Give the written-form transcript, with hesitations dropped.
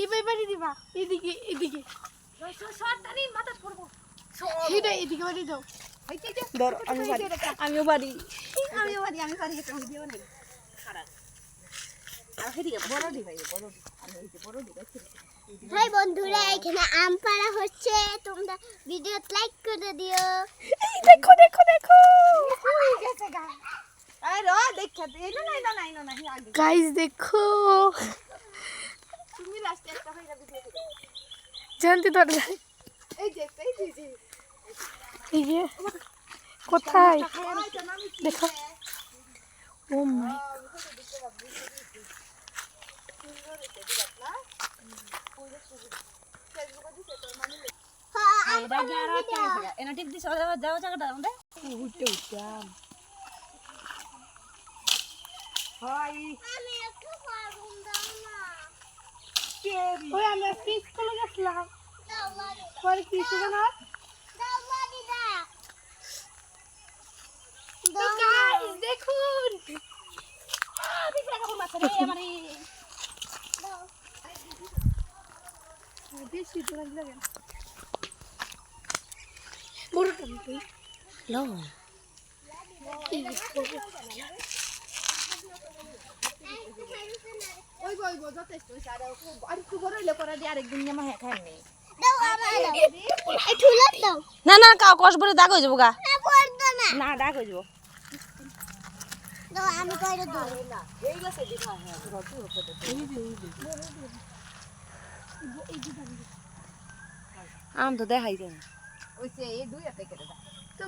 এবার বাড়ি দিবা এদিকে এদিকে শর্টটানি মাথা পড়বো সেটা এদিকে বাড়ি দাও ধর আমিও পারি আমি পারি একটা ভিডিও নেই খারাপ আর হেদিকে বড় দি ভাই বড় দি আমি এই যে বড় দি হাই বন্ধুরা এখানে আম পাড়া হচ্ছে তোমরা ভিডিও লাইক করে দিও এই দেখো দেখো দেখো হয়ে গেছে গা আরে ও দেখো এই না আগে গাইস দেখো তুমি লাস্টে একটা ভাইরা ভিডিও করো জানতে তো এই যে এই যে কোথায় দেখো ও মাই এটা কি আর একটা আছে এনা ঠিক দিছ যাও জায়গাটা আমাদের উঠে উঠাম হাই আমি একটু পারুম দাও না ওই আমরা ফিস করে গেছিলাম দাও বাড়ি পরে কি ছিল না দাও বাড়ি দাও তো গাইস দেখুন বিপরা কাপড় মাছ রে মানে দাও বেশি তো লাগবে কেন বড় টান তুই লো ওই যথেষ্ট আর একটু বড় হইলে করে দিয়ে আরেকদিন জামা হ্যাঁ খাই নেই দাও আমার দাও এই ঠুলা দাও না কাও কষ বলে দাগ হয়ে যাবো গা না পড়তো না না দাগ হয়ে যাবো দাও আমি কইরে দাও এই গেছে দিবা হ্যাঁ আম তো দেখাই যায় ওই যে এই দুই হাতে কেটে দাও তো